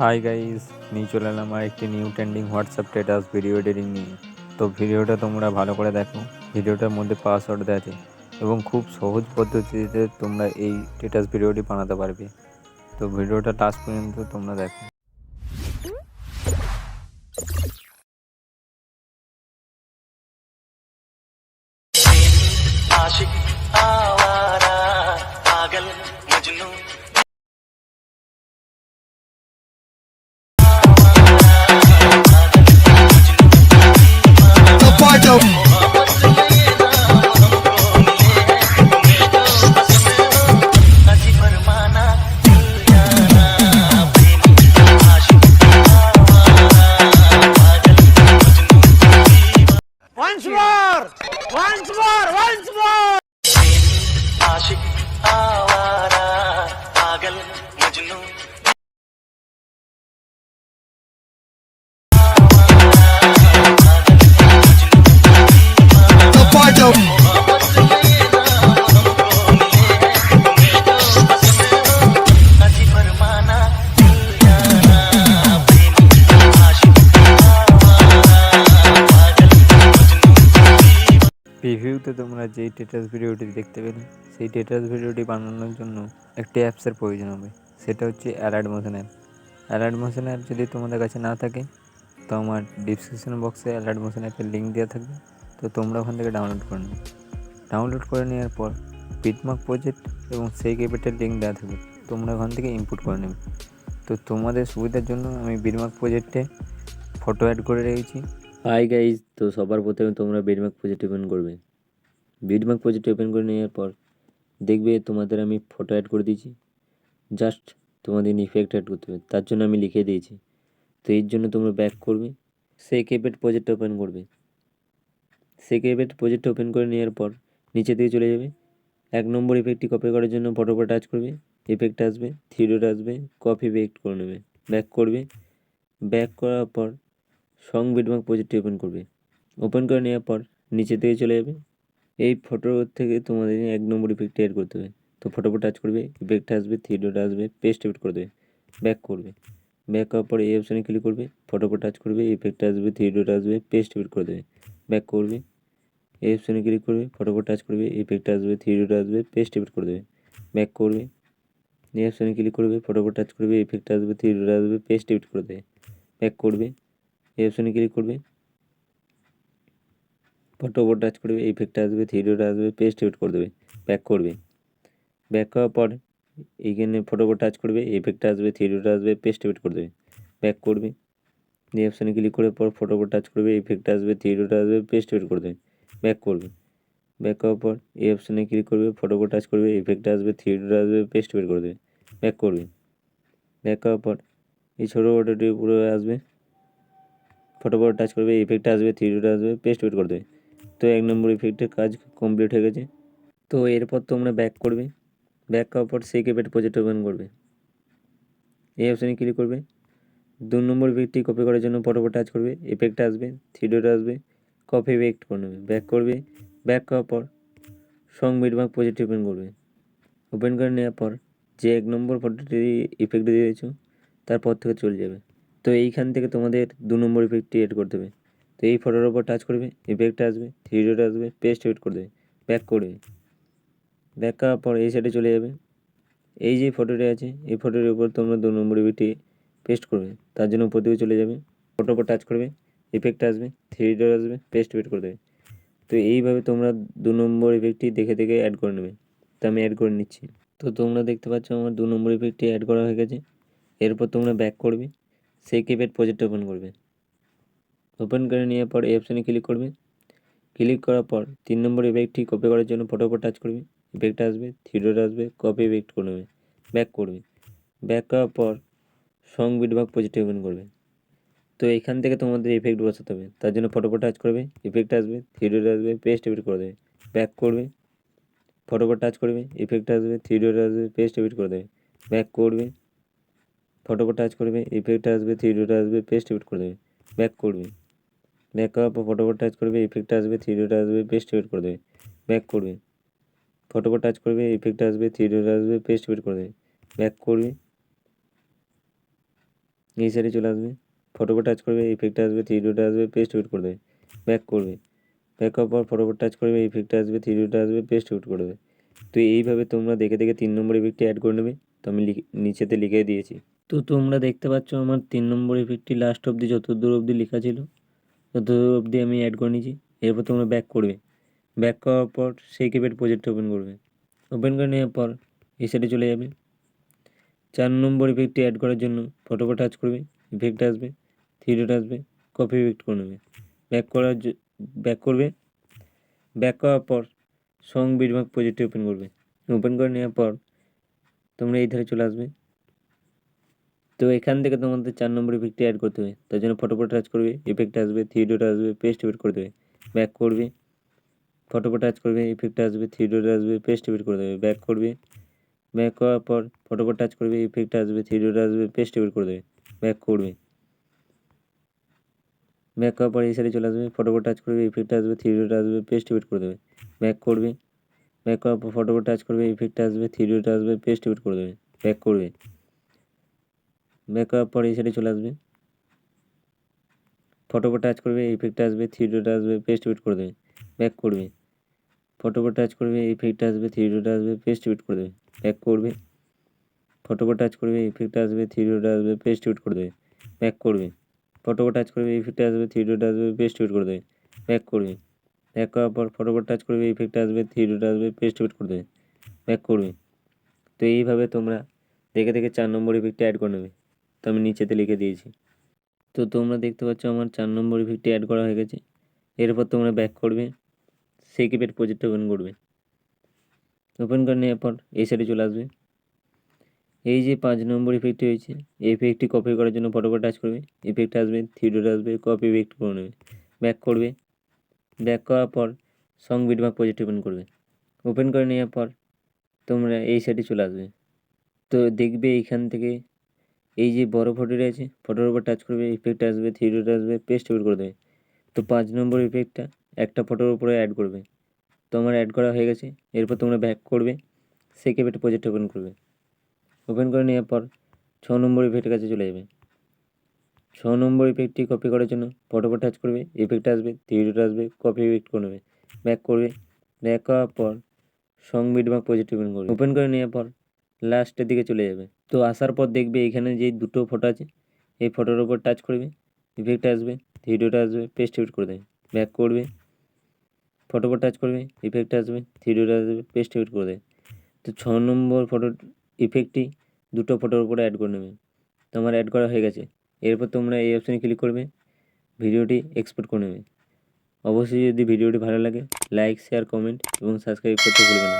Hi guys, নিয়ে চলে এলাম আর একটি new trending WhatsApp status video editing নিয়ে। তো ভিডিওটা তোমরা ভালো করে দেখো। ভিডিওটার মধ্যে পাসওয়ার্ড দেওয়া আছে এবং খুব সহজ পদ্ধতিতে তোমরা এই স্ট্যাটাস ভিডিওটি বানাতে পারবে। তো ভিডিওটা লাস্ট পর্যন্ত তোমরা দেখো। आशिक आवारा पागल मजनू आशिक आवारा पागल मजनू প্রিভিউতে তোমরা যেই স্ট্যাটাস ভিডিওটি দেখতে পেলে সেই স্ট্যাটাস ভিডিওটি বানানোর জন্য একটি অ্যাপসের প্রয়োজন হবে। সেটা হচ্ছে allied motion app. Allied motion app যদি তোমাদের কাছে না থাকে তো আমার ডিসক্রিপশন বক্সে অ্যালাইট মোশন অ্যাপের লিঙ্ক দেওয়া থাকবে। তো তোমরা ওখান থেকে ডাউনলোড করে নেবে। ডাউনলোড করে নেওয়ার পর বিটমার্ক প্রজেক্ট এবং সেই ক্যাপেটের লিঙ্ক দেওয়া থাকবে, তোমরা ওখান থেকে ইনপুট করে নেবে। তো তোমাদের সুবিধার জন্য আমি বিটমার্ক প্রজেক্টে ফটো অ্যাড করে রেখেছি। হাই গাইজ, তো সবার প্রথমে তোমরা বিটমার্ক প্রজেক্ট ওপেন করবে। বিটমার্ক প্রজেক্ট ওপেন করে নেওয়ার পর দেখবে তোমাদের আমি ফটো অ্যাড করে দিয়েছি। জাস্ট তোমাদের ইফেক্ট অ্যাড করতে হবে, তার জন্য আমি লিখে দিয়েছি। তো এর জন্য তোমরা ব্যাক করবে, সেই ক্যাপেট প্রজেক্ট ওপেন করবে। সেই ক্যাপেট প্রজেক্ট ওপেন করে নেওয়ার পর নিচে দিকে চলে যাবে। 1 নম্বর ইফেক্টটি কপি করার জন্য ফটোর উপর টাচ করবে, ইফেক্ট আসবে, থ্রি ডট আসবে, কপি ইফেক্ট করে নেবে। ব্যাক করবে, ব্যাক করার পর সং বিটমার্ক প্রজেক্টটি ওপেন করবে। ওপেন করে নেওয়ার পর নিচে দিকে চলে যাবে। এই ফটোর থেকে তোমাদের 1 নম্বর ইফেক্ট অ্যাড করতে হবে। তো ফটোর উপর টাচ করবে, ইফেক্ট আসবে, থ্রি ডট আসবে, পেস্ট ইফেক্ট করে দেবে। ব্যাক করবে, ব্যাক করার পর এই অপশানে ক্লিক করবে, ফটোর উপর টাচ করবে, ইফেক্ট আসবে, থ্রি ডট আসবে, পেস্ট ইফেক্ট করে দেবে। ব্যাক করবে, এই অপশানে ক্লিক করবে, ফটোর উপর টাচ করবে, ইফেক্ট আসবে, থ্রি ডট আসবে, পেস্ট ইফেক্ট করে দেবে। ব্যাক করবে, এই অপশানে ক্লিক করবে, ফটোর উপর টাচ করবে, ইফেক্ট আসবে, থ্রি ডট আসবে, পেস্ট ইফেক্ট করে দেবে। ব্যাক করবে, এই অপশানে ক্লিক করবে, ফটোর উপর টাচ করবে, ইফেক্ট আসবে, থ্রি ডট আসবে, পেস্ট ইফেক্ট করে দেবে। ব্যাক করবে, ব্যাক করার পর এইখানে ফটোর উপর টাচ করবে, ইফেক্ট আসবে, থ্রি ডট আসবে, পেস্ট ইফেক্ট করে দেবে। ব্যাক করবে, এই অপশানে ক্লিক করে পর ফটোর উপর টাচ করবে, ইফেক্ট আসবে, থ্রি ডট আসবে, পেস্ট ইফেক্ট করে দেবে। ব্যাক করবে, ব্যাক করার পর এই অপশানে ক্লিক করবে, ফটোর উপর টাচ করবে, ইফেক্ট আসবে, থ্রি ডট আসবে, পেস্ট ইফেক্ট করে দেবে। ব্যাক করবে, ব্যাক করার পর এই ছোটো ফটোটি পুরো আসবে, ফটোর উপর টাচ করবে, ইফেক্ট আসবে, থ্রি ডট আসবে, পেস্ট ইফেক্ট করে দেবে। তো 1 নম্বর ইফেক্টের কাজ কমপ্লিট হয়ে গেছে। তো এরপর তোমরা ব্যাক করবে, ব্যাক করার পর সেই ক্যাপেট প্রজেক্ট ওপেন করবে। এই অপশানে ক্লিক করবে, 2 নম্বর ইফেক্টটি কপি করার জন্য ফটোর উপর টাচ করবে, ইফেক্ট আসবে, থ্রি ডট আসবে, কপি ইফেক্ট করে নেবে। ব্যাক করবে, ব্যাক করার পর সং বিটমার্ক প্রজেক্ট ওপেন করবে। ওপেন করে নেওয়ার পর যে 1 নম্বর ফটোটি ইফেক্ট দিয়েছো তারপর থেকে চলে যাবে। তো এইখান থেকে তোমাদের 2 নম্বর ইফেক্টটি এড করতে হবে। তো এই ফটোর উপর টাচ করবে, ইফেক্ট আসবে, থ্রি ডট আসবে, পেস্ট ইফেক্ট করে দেবে। ব্যাক করবে, ব্যাক করার পর এই সাইডে চলে যাবে। এই যে ফটোটি আছে এই ফটোর উপর তোমরা 2 নম্বর ইফেক্টটি পেস্ট করবে। তার জন্য উপর দিকে চলে যাবে, ফটোর উপর টাচ করবে, ইফেক্ট আসবে, থ্রি ডট আসবে, পেস্ট ইফেক্ট করে দেবে। তো এইভাবে তোমরা 2 নম্বর ইফেক্টটি দেখে দেখে অ্যাড করে নেবে। তো আমি অ্যাড করে নিচ্ছি। তো তোমরা দেখতে পাচ্ছ আমার 2 নম্বর ইফেক্টটি অ্যাড করা হয়ে গেছে। এরপর তোমরা ব্যাক করবে, সেই কিপ্যাড প্রজেক্ট ওপেন করবে। ওপেন করে নেওয়ার পর এই অপশানে ক্লিক করবে। ক্লিক করার পর 3 নম্বর ইফেক্টটি কপি করার জন্য ফটোর উপর টাচ করবে, ইফেক্ট আসবে, থ্রি ডট আসবে, কপি ইফেক্ট করে নেবে। ব্যাক করবে, ব্যাক করার পর সং বিটমার্ক প্রজেক্ট ওপেন করবে। তো এখান থেকে তোমাদের ইফেক্ট বসাতে হবে। তার জন্য ফটোর উপর টাচ করবে, ইফেক্ট আসবে, থ্রি ডট আসবে, পেস্ট ইফেক্ট করে দেবে। ব্যাক করবে, ফটোর উপর টাচ করবে, ইফেক্ট আসবে, থ্রি ডট আসবে, পেস্ট ইফেক্ট করে দেবে। ব্যাক করবে, ফটোর উপর টাচ করবে, ইফেক্ট আসবে, থ্রি ডট আসবে, পেস্ট ইফেক্ট করে দেবে। ব্যাক করবে, ব্যাক করার পর ফটোর উপর টাচ করবে, ইফেক্ট আসবে, থ্রি ডট আসবে, পেস্ট ইফেক্ট করে দেবে। ব্যাক করবে, ফটোর উপর টাচ করবে, ইফেক্ট আসবে, থ্রি ডট আসবে, পেস্ট ইফেক্ট করে দেবে। ব্যাক করবে, এই সাইডে চলে আসবে, ফটোর উপর টাচ করবে, ইফেক্ট আসবে, থ্রি ডট আসবে, পেস্ট ইউট করে দেবে, ব্যাক করবে, ব্যাক হওয়ার পর ফটোর উপর টাচ করবে, ইফেক্ট আসবে, থ্রি ডট আসবে, পেস্ট ইউট করে দেবে। তো এইভাবে তোমরা দেখে দেখে 3 নম্বর ইফেক্টটি অ্যাড করে নেবে। তো আমি নিচেতে লিখে দিয়েছি। তো তোমরা দেখতে পাচ্ছ আমার 3 নম্বর ইফেক্টটি লাস্ট অবধি যতদূর অবধি লেখা ছিল ততদূর অবধি আমি অ্যাড করে নিয়েছি। এরপর তোমরা ব্যাক করবে, ব্যাক করার পর সেই কিপ্যাড প্রজেক্ট ওপেন করবে, ওপেন করে নেওয়ার পর এই সাইডে চলে যাবে। 4 নম্বর ইফেক্টটি অ্যাড করার জন্য ফটোর উপর টাচ করবে, ইফেক্ট আসবে, থ্রি ডট আসবে, কপি ইফেক্ট করে নেবে, ব্যাক করবে, ব্যাক করার পর সং বিটমার্ক প্রজেক্টটি ওপেন করবে, ওপেন করে নেওয়ার পর তোমরা এই ধারে চলে আসবে। তো এখান থেকে তোমাদের 4 নম্বর ইফেক্টটি অ্যাড করতে হবে। তার জন্য ফটোর উপর টাচ করবে, ইফেক্ট আসবে, থ্রি ডট আসবে, পেস্ট ইফেক্ট করে দেবে, ব্যাক করবে, ফটোর উপর টাচ করবে, ইফেক্ট আসবে, থ্রি ডট আসবে, পেস্ট ইফেক্ট করে দেবে, ব্যাক করবে, ব্যাক করার পর ফটোর উপর টাচ করবে, ইফেক্ট আসবে, থ্রি ডট আসবে, পেস্ট ইফেক্ট করে দেবে, ব্যাক করবে, ব্যাক করার পর এই সাইডে চলে আসবে, ফটোর উপর টাচ করবে, ইফেক্ট আসবে, থ্রি ডট আসবে, পেস্ট ইফেক্ট করে দেবে, ব্যাক করবে, ব্যাক করার পর ফটোর উপর টাচ করবে, ইফেক্ট আসবে, থ্রি ডট আসবে, পেস্ট ইফেক্ট করে দেবে, ব্যাক করবে, ব্যাক করার পর এই সাইডে চলে আসবে, ফটোর উপর টাচ করবে, ইফেক্ট আসবে, থ্রি ডট আসবে, পেস্ট ইফেক্ট করে দেবে, ব্যাক করবে, ফটোর উপর টাচ করবে, ইফেক্ট আসবে, থ্রি ডট আসবে, পেস্ট ইফেক্ট করে দেবে, ব্যাক করবে, ফটোর উপর টাচ করবে, ইফেক্ট আসবে, থ্রি ডট আসবে, পেস্ট ইফেক্ট করে দেবে, ব্যাক করবে, ফটোর উপর টাচ করবে, ইফেক্ট আসবে, থ্রি ডট আসবে, পেস্ট ইফেক্ট করে দেবে, ব্যাক করবে, ব্যাক করার পর ফটোর উপর টাচ করবে, ইফেক্ট আসবে, থ্রি ডট আসবে, পেস্ট ইফেক্ট করে দেবে, ব্যাক করবে। তো এইভাবে তোমরা দেখে দেখে 4 নম্বর ইফেক্টটি অ্যাড করে নেবে। তো আমি নিচেতে লিখে দিয়েছি। তো তোমরা দেখতে পাচ্ছ আমার 4 নম্বর ইফেক্টটি অ্যাড করা হয়ে গেছে। এরপর তোমরা ব্যাক করবে, সেই কিপ্যাড প্রজেক্ট ওপেন করবে, ওপেন করে নেওয়ার পর এই সাইডে চলে আসবে। এই যে 5 নম্বর ইফেক্টটি হয়েছে, এই ইফেক্টটি কপি করার জন্য ফটোর উপর টাচ করবে, ইফেক্ট আসবে, থ্রি ডট আসবে, কপি ইফেক্ট করে নেবে, ব্যাক করবে, ব্যাক করার পর সং বিটমার্ক প্রজেক্ট ওপেন করবে, ওপেন করে নেওয়ার পর তোমরা এই সাইডে চলে আসবে। তো দেখবে এইখান থেকে এই যে বড় ফটোটি আছে, ফটোর উপর টাচ করবে, ইফেক্ট আসবে, থ্রি ডট আসবে, পেস্ট ইফেক্ট করে দেবে। তো 5 নম্বর ইফেক্টটা একটা ফটোর উপরে অ্যাড করবে। তো আমার অ্যাড করা হয়ে গেছে। এরপর তোমরা ব্যাক করবে, সেই কিপ্যাড প্রজেক্ট ওপেন করবে, ওপেন করে নেওয়ার পর 6 নম্বর ইফেক্টের কাছে চলে যাবে। 6 নম্বর ইফেক্টটি কপি করার জন্য ফটোর উপর টাচ করবে, ইফেক্ট আসবে, থ্রি ডট আসবে, কপি ইফেক্ট করে নেবে, ব্যাক করবে, ব্যাক করার পর সং বিটমার্ক প্রজেক্ট ওপেন করবে, ওপেন করে নেওয়ার পর লাস্টের দিকে চলে যাবে। তো আসার পর দেখবে এখানে যে দুটো ফটো আছে, এই ফটোর উপর টাচ করবে, ইফেক্ট আসবে, থ্রি ডট আসবে, পেস্ট ইফেক্ট করে দেবে, ব্যাক করবে, ফটোর উপর টাচ করবে, ইফেক্ট আসবে, থ্রি ডট আসবে, পেস্ট ইফেক্ট করে দেবে। তো 6 নম্বর ফটোর ইফেক্টটি দুটো ফটোর উপরে অ্যাড করে নেবে। তো আমার অ্যাড করা হয়ে গেছে। এরপর তোমরা এই অপশানে ক্লিক করবে, ভিডিওটি এক্সপোর্ট করে নেবে। অবশ্যই যদি ভিডিওটি ভালো লাগে লাইক, শেয়ার, কমেন্ট এবং সাবস্ক্রাইব করতে ভুলবে না।